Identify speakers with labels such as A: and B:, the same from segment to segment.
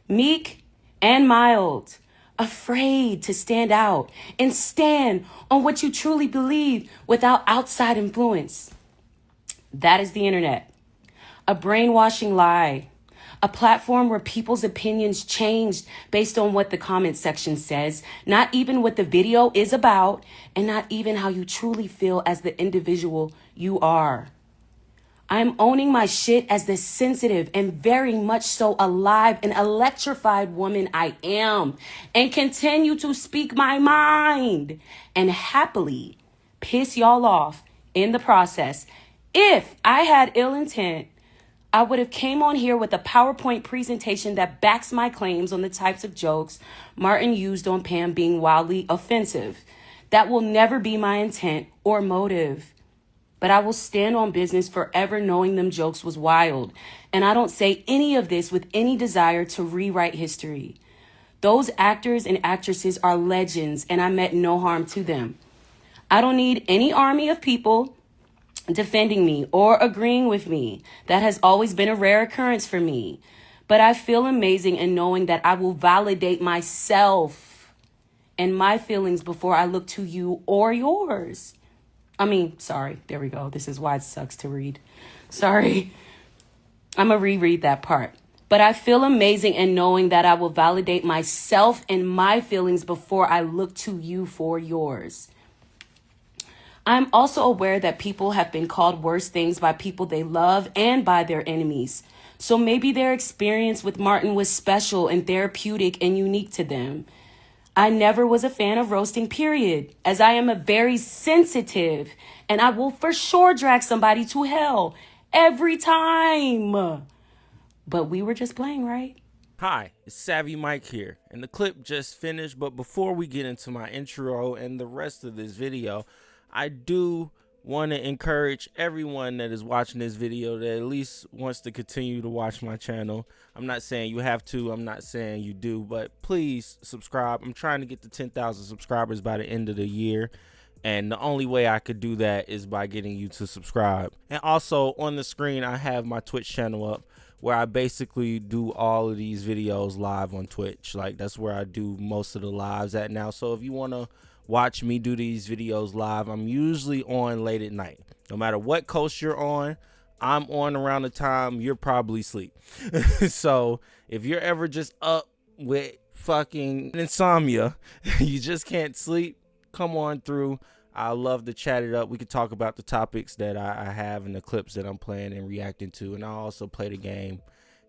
A: meek and mild, afraid to stand out and stand on what you truly believe without outside influence. That is the internet. A brainwashing lie. A platform where people's opinions changed based on what the comment section says, not even what the video is about, and not even how you truly feel as the individual you are. I'm owning my shit as the sensitive and very much so alive and electrified woman I am, and continue to speak my mind and happily piss y'all off in the process. If I had ill intent, I would have came on here with a PowerPoint presentation that backs my claims on the types of jokes Martin used on Pam being wildly offensive. That will never be my intent or motive. But I will stand on business forever knowing them jokes was wild. And I don't say any of this with any desire to rewrite history. Those actors and actresses are legends, and I meant no harm to them. I don't need any army of people defending me or agreeing with me. That has always been a rare occurrence for me. But I feel amazing in knowing that I will validate myself and my feelings before I look to you or yours. Sorry, there we go. This is why it sucks to read. Sorry. I'm going to reread that part. But I feel amazing in knowing that I will validate myself and my feelings before I look to you for yours. I'm also aware that people have been called worse things by people they love and by their enemies. So maybe their experience with Martin was special and therapeutic and unique to them. I never was a fan of roasting, period, as I am a very sensitive and I will for sure drag somebody to hell every time. But we were just playing, right?
B: Hi, it's Savvy Mike here, and the clip just finished, but before we get into my intro and the rest of this video, I do want to encourage everyone that is watching this video that at least wants to continue to watch my channel. I'm not saying you have to, I'm not saying you do, but please subscribe. I'm trying to get to 10,000 subscribers by the end of the year, and the only way I could do that is by getting you to subscribe. And also on the screen, I have my Twitch channel up where I basically do all of these videos live on Twitch. Like, that's where I do most of the lives at now. So if you want to watch me do these videos live, I'm usually on late at night. No matter what coast you're on, I'm on around the time you're probably asleep. So if you're ever just up with fucking insomnia, you just can't sleep, come on through. I love to chat it up. We could talk about the topics that I have and the clips that I'm playing and reacting to. And I'll also play the game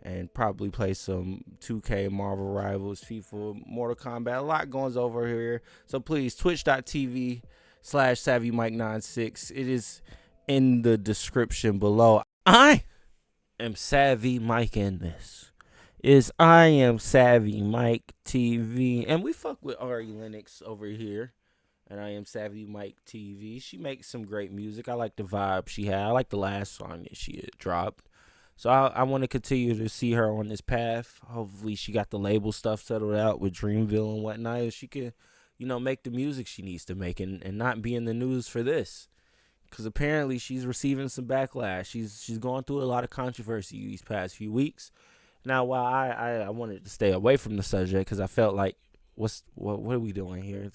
B: and probably play some 2K, Marvel Rivals, FIFA, Mortal Kombat. A lot goes over here. So please, twitch.tv/SavvyMike96. It is in the description below. I am Savvy Mike, and this is I Am Savvy Mike TV. And we fuck with Ari Lennox over here. And I Am Savvy Mike TV. She makes some great music. I like the vibe she had. I like the last song that she had dropped. So I want to continue to see her on this path. Hopefully she got the label stuff settled out with Dreamville and whatnot. If she can, make the music she needs to make and not be in the news for this. Because apparently she's receiving some backlash. She's going through a lot of controversy these past few weeks. Now, while I wanted to stay away from the subject because I felt like, what are we doing here?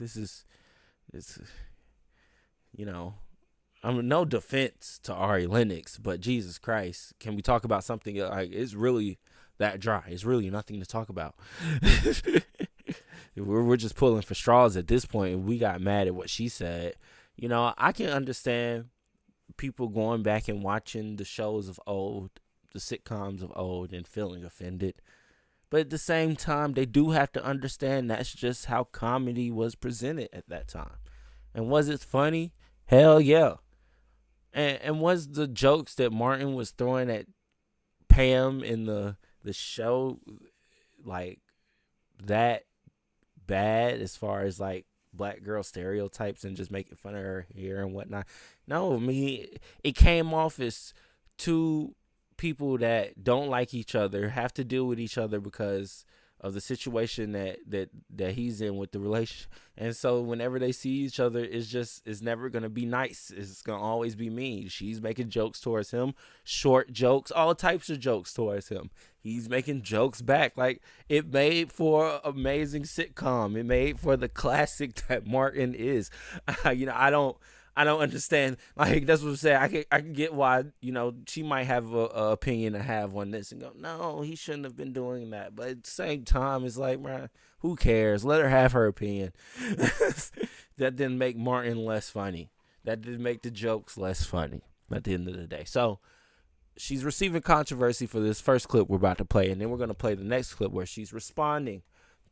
B: I'm no defense to Ari Lennox, but Jesus Christ, can we talk about something like it's really that dry? It's really nothing to talk about. We're just pulling for straws at this point, and we got mad at what she said. I can understand people going back and watching the shows of old, the sitcoms of old, and feeling offended. But at the same time, they do have to understand that's just how comedy was presented at that time. And was it funny? Hell yeah. And was the jokes that Martin was throwing at Pam in the show like that bad as far as like black girl stereotypes and just making fun of her hair and whatnot? No, it came off as two people that don't like each other, have to deal with each other because of the situation that he's in with the relationship. And so whenever they see each other, it's never gonna be nice. It's gonna always be mean. She's making jokes towards him, short jokes, all types of jokes towards him. He's making jokes back. Like, it made for an amazing sitcom. It made for the classic that Martin is. I don't understand. Like, that's what I'm saying. I can get why, she might have a opinion to have on this and go, no, he shouldn't have been doing that. But at the same time, it's like, man, who cares? Let her have her opinion. That didn't make Martin less funny. That didn't make the jokes less funny at the end of the day. So she's receiving controversy for this first clip we're about to play, and then we're going to play the next clip where she's responding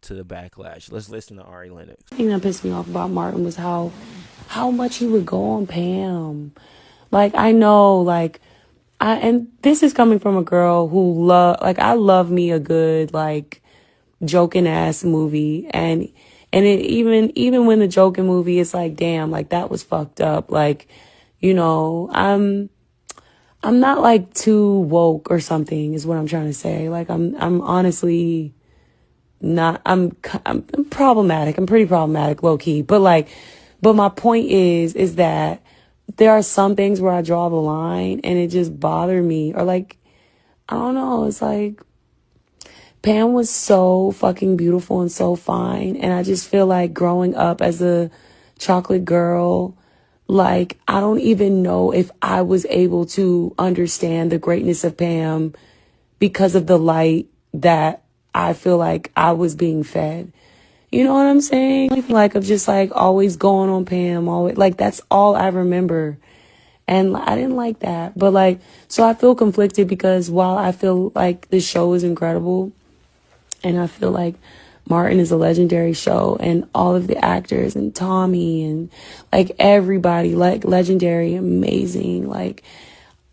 B: to the backlash. Let's listen to Ari Lennox.
A: The thing that pissed me off about Martin was how much he would go on Pam. Like, I know, like, and this is coming from a girl who I love me a good, like, joking ass movie. And it even when the joking movie is like, damn, like, that was fucked up. Like, I'm not, like, too woke or something is what I'm trying to say. Like, I'm honestly not, I'm problematic. I'm pretty problematic, low key. But my point is that there are some things where I draw the line and it just bothered me. Or, like, I don't know. It's like, Pam was so fucking beautiful and so fine. And I just feel like growing up as a chocolate girl, like, I don't even know if I was able to understand the greatness of Pam because of the light that I feel like I was being fed. You know what I'm saying? Like, of just, like, always going on Pam, always, like, that's all I remember. And I didn't like that. But, like, so I feel conflicted because while I feel like this show is incredible and I feel like Martin is a legendary show and all of the actors and Tommy and, like, everybody, like, legendary, amazing, like,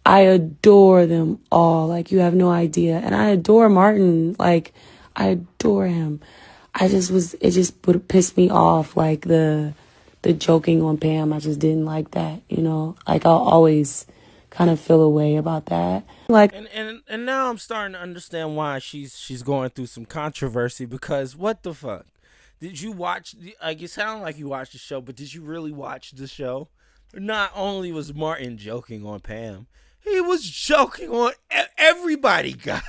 A: I adore them all. Like, you have no idea. And I adore Martin. Like, I adore him. It just would piss me off. Like, the joking on Pam. I just didn't like that, Like, I'll always kind of feel a way about that. Like,
B: and now I'm starting to understand why she's going through some controversy, because what the fuck? Did you watch, like, it sounded like you watched the show, but did you really watch the show? Not only was Martin joking on Pam, he was joking on everybody, God.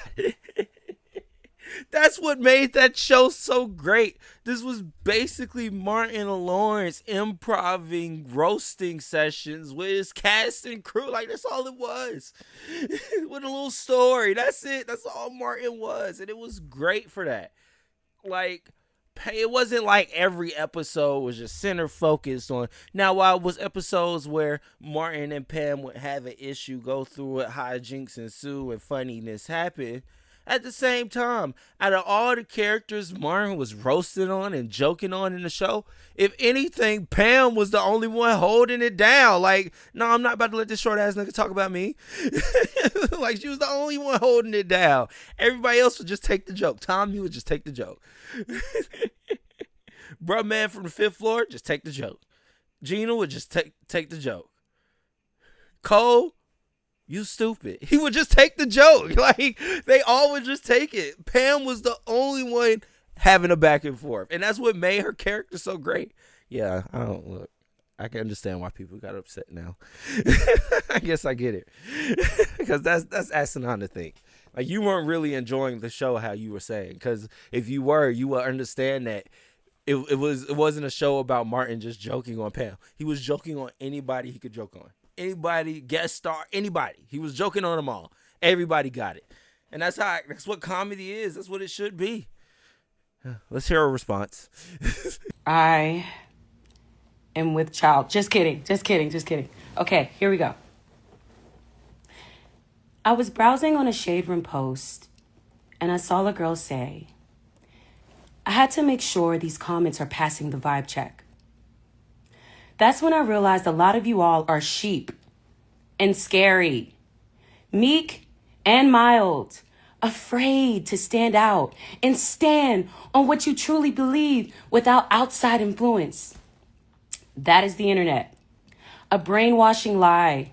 B: That's what made that show so great. This was basically Martin Lawrence improving roasting sessions with his cast and crew. Like, that's all it was. With a little story. That's it. That's all Martin was. And it was great for that. Like, it wasn't like every episode was just center focused on. Now, while it was episodes where Martin and Pam would have an issue, go through it, hijinks ensue, and funniness happen, at the same time, out of all the characters Martin was roasting on and joking on in the show, if anything, Pam was the only one holding it down. Like, no, I'm not about to let this short ass nigga talk about me. Like, she was the only one holding it down. Everybody else would just take the joke. Tommy would just take the joke. Bruh man from the fifth floor, just take the joke. Gina would just take the joke. Cole, you stupid. He would just take the joke. Like, they all would just take it. Pam was the only one having a back and forth. And that's what made her character so great. Yeah, I can understand why people got upset now. I guess I get it. Because that's asinine to think. Like, you weren't really enjoying the show how you were saying. Because if you were, you would understand that it wasn't a show about Martin just joking on Pam. He was joking on anybody he could joke on. Anybody, guest star, anybody. He was joking on them all. Everybody got it. And that's what comedy is. That's what it should be. Let's hear a response.
A: I am with child. Just kidding. Okay, here we go. I was browsing on a Shade Room post and I saw a girl say, I had to make sure these comments are passing the vibe check. That's when I realized a lot of you all are sheep and scary, meek and mild, afraid to stand out and stand on what you truly believe without outside influence. That is the internet. A brainwashing lie,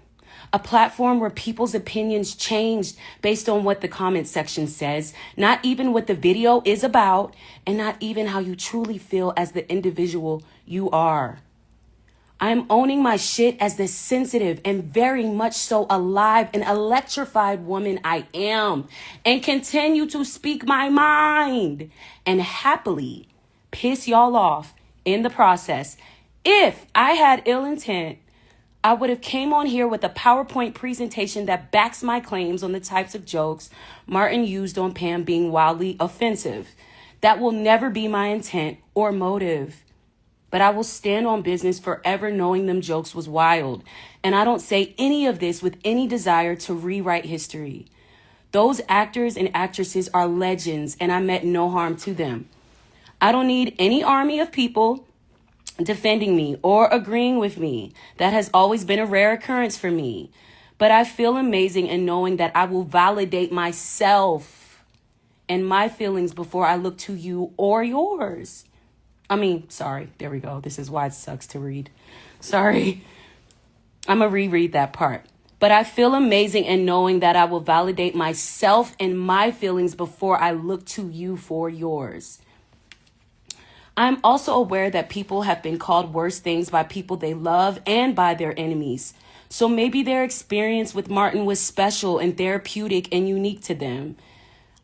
A: A platform where people's opinions changed based on what the comment section says, not even what the video is about, and not even how you truly feel as the individual you are. I'm owning my shit as the sensitive and very much so alive and electrified woman I am, and continue to speak my mind and happily piss y'all off in the process. If I had ill intent, I would have came on here with a PowerPoint presentation that backs my claims on the types of jokes Martin used on Pam being wildly offensive. That will never be my intent or motive. But I will stand on business forever knowing them jokes was wild. And I don't say any of this with any desire to rewrite history. Those actors and actresses are legends, and I meant no harm to them. I don't need any army of people defending me or agreeing with me. That has always been a rare occurrence for me. But I feel amazing in knowing that I will validate myself and my feelings before I look to you or yours. Sorry, there we go. This is why it sucks to read. Sorry. I'm going to reread that part. But I feel amazing in knowing that I will validate myself and my feelings before I look to you for yours. I'm also aware that people have been called worse things by people they love and by their enemies. So maybe their experience with Martin was special and therapeutic and unique to them.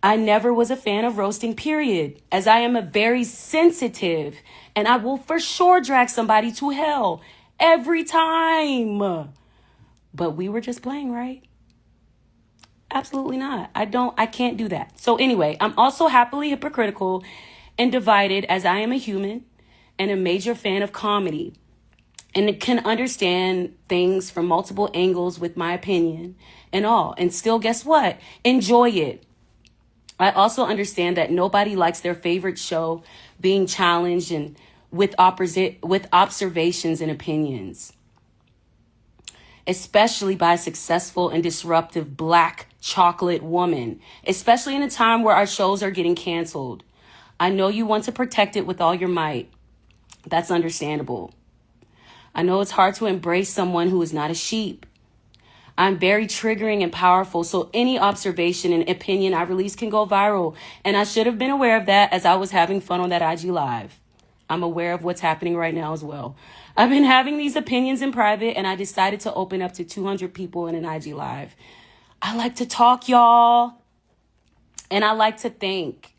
A: I never was a fan of roasting, period, as I am a very sensitive, and I will for sure drag somebody to hell every time. But we were just playing, right? Absolutely not. I can't do that. So anyway, I'm also happily hypocritical and divided as I am a human and a major fan of comedy and can understand things from multiple angles with my opinion and all. And still, guess what? Enjoy it. I also understand that nobody likes their favorite show being challenged and with observations and opinions, especially by a successful and disruptive Black chocolate woman, especially in a time where our shows are getting canceled. I know you want to protect it with all your might. That's understandable. I know it's hard to embrace someone who is not a sheep. I'm very triggering and powerful, so any observation and opinion I release can go viral. And I should have been aware of that as I was having fun on that IG Live. I'm aware of what's happening right now as well. I've been having these opinions in private, and I decided to open up to 200 people in an IG Live. I like to talk, y'all, and I like to think.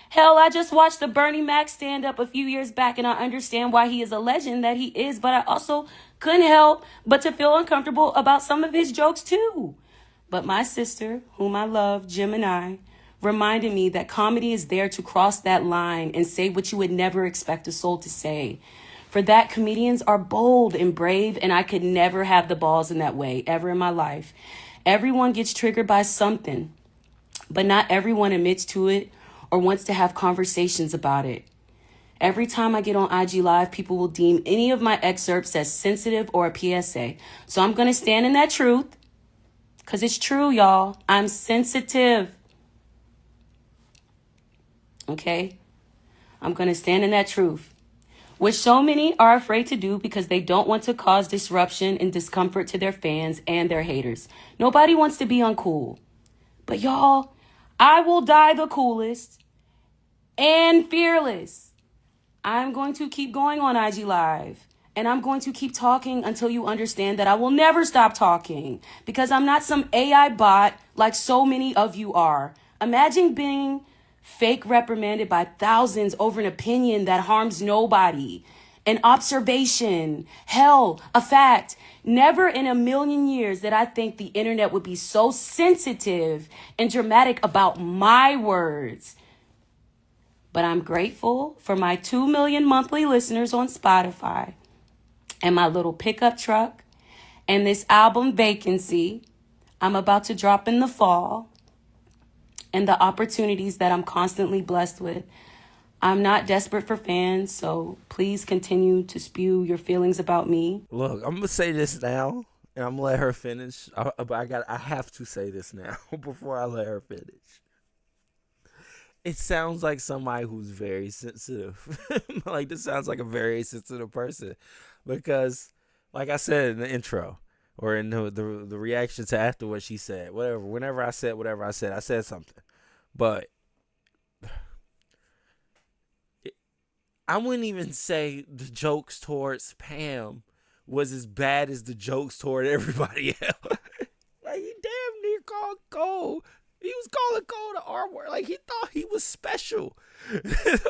A: Hell, I just watched the Bernie Mac stand up a few years back, and I understand why he is a legend that he is, but I also couldn't help but to feel uncomfortable about some of his jokes too. But my sister, whom I love, Gemini, reminded me that comedy is there to cross that line and say what you would never expect a soul to say. For that, comedians are bold and brave, and I could never have the balls in that way ever in my life. Everyone gets triggered by something, but not everyone admits to it or wants to have conversations about it. Every time I get on IG Live, people will deem any of my excerpts as sensitive or a PSA. So I'm going to stand in that truth, because it's true, y'all. I'm sensitive. Okay? I'm going to stand in that truth, which so many are afraid to do because they don't want to cause disruption and discomfort to their fans and their haters. Nobody wants to be uncool. But y'all, I will die the coolest and fearless. I'm going to keep going on IG Live, and I'm going to keep talking until you understand that I will never stop talking, because I'm not some AI bot like so many of you are. Imagine being fake reprimanded by thousands over an opinion that harms nobody. An observation, hell, a fact. Never in a million years did I think the internet would be so sensitive and dramatic about my words. But I'm grateful for my 2 million monthly listeners on Spotify and my little pickup truck and this album Vacancy I'm about to drop in the fall and the opportunities that I'm constantly blessed with. I'm not desperate for fans, so please continue to spew your feelings about me.
B: Look, I'm going to say this now, and I'm going to let her finish. I have to say this now before I let her finish. It sounds like somebody who's very sensitive. Like, this sounds like a very sensitive person. Because, like I said in the intro, or in the reaction to after what she said. Whatever. Whenever I said whatever I said something. But I wouldn't even say the jokes towards Pam was as bad as the jokes toward everybody else. Like, he damn near called Cole. He was calling Cole the R word. Like, he thought he was special.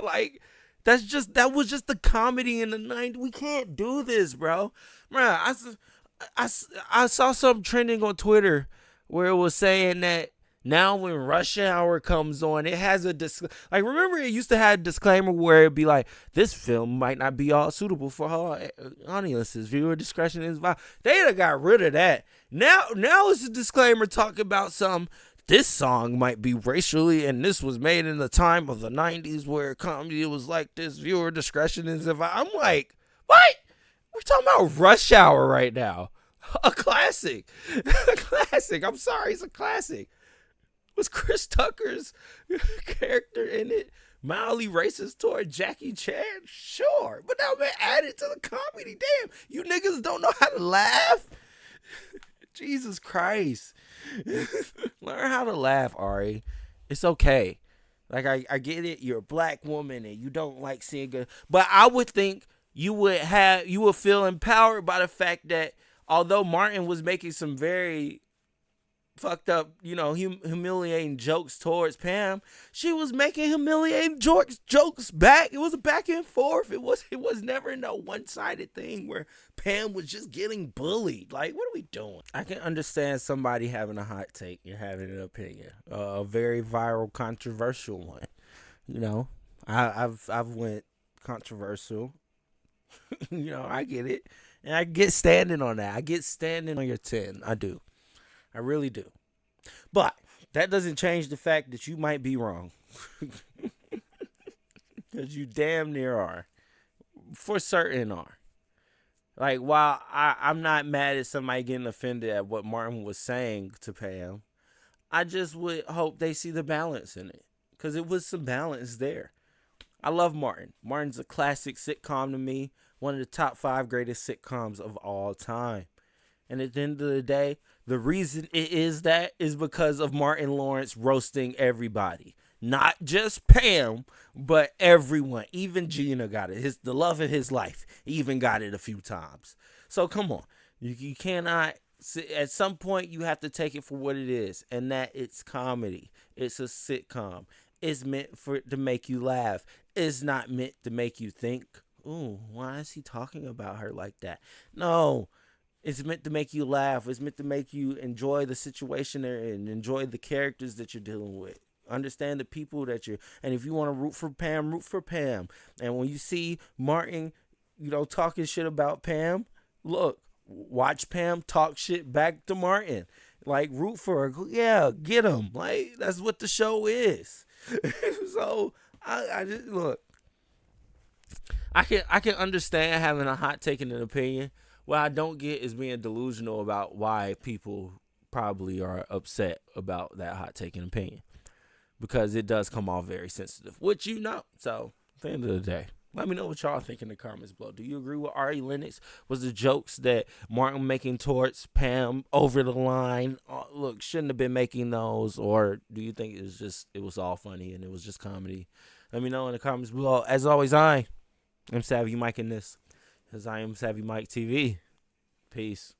B: Like, that was just the comedy in the 90s. We can't do this, bro. I saw something trending on Twitter where it was saying that now when Rush Hour comes on, it has a like, remember it used to have a disclaimer where it'd be like, this film might not be all suitable for all audiences. Viewer discretion is advised. They done got rid of that. Now it's a disclaimer talking about this song might be racially, and this was made in the time of the 90s where comedy was like this. Viewer discretion is advised. I'm like, what? We're talking about Rush Hour right now. A classic. A classic. I'm sorry, it's a classic. Was Chris Tucker's character in it mildly racist toward Jackie Chan? Sure. But now, man, add it to the comedy. Damn, you niggas don't know how to laugh? Jesus Christ. Learn how to laugh, Ari. It's okay. Like, I get it. You're a black woman and you don't like seeing good. But I would think you would feel empowered by the fact that although Martin was making some very fucked up, humiliating jokes towards Pam, she was making humiliating jokes back. It was a back and forth. It was never no one-sided thing where Pam was just getting bullied. Like, what are we doing? I can understand somebody having a hot take. You're having an opinion, a very viral, controversial one. I've went controversial. I get it, and I get standing on that. I get standing on your 10. I do. I really do. But that doesn't change the fact that you might be wrong. Because you damn near are. For certain are. Like, while I'm not mad at somebody getting offended at what Martin was saying to Pam, I just would hope they see the balance in it. Because it was some balance there. I love Martin. Martin's a classic sitcom to me. One of the top 5 greatest sitcoms of all time. And at the end of the day, the reason it is that is because of Martin Lawrence roasting everybody. Not just Pam, but everyone. Even Gina got it. The love of his life even got it a few times. So come on. You cannot... At some point, you have to take it for what it is. And that it's comedy. It's a sitcom. It's meant to make you laugh. It's not meant to make you think, ooh, why is he talking about her like that? No. It's meant to make you laugh. It's meant to make you enjoy the situation they're in, enjoy the characters that you're dealing with. Understand the people that and if you want to root for Pam, root for Pam. And when you see Martin, talking shit about Pam, look, watch Pam talk shit back to Martin. Like, root for her. Yeah, get him. Like, that's what the show is. So, I just, look, I can understand having a hot take and an opinion. What I don't get is being delusional about why people probably are upset about that hot take and opinion. Because it does come off very sensitive, which So, at the end of the day, let me know what y'all think in the comments below. Do you agree with Ari Lennox? Was the jokes that Martin making towards Pam over the line? Look, shouldn't have been making those. Or do you think it was all funny and it was just comedy? Let me know in the comments below. As always, I am Savvy Mike in this. Because I am Savvy Mike TV. Peace.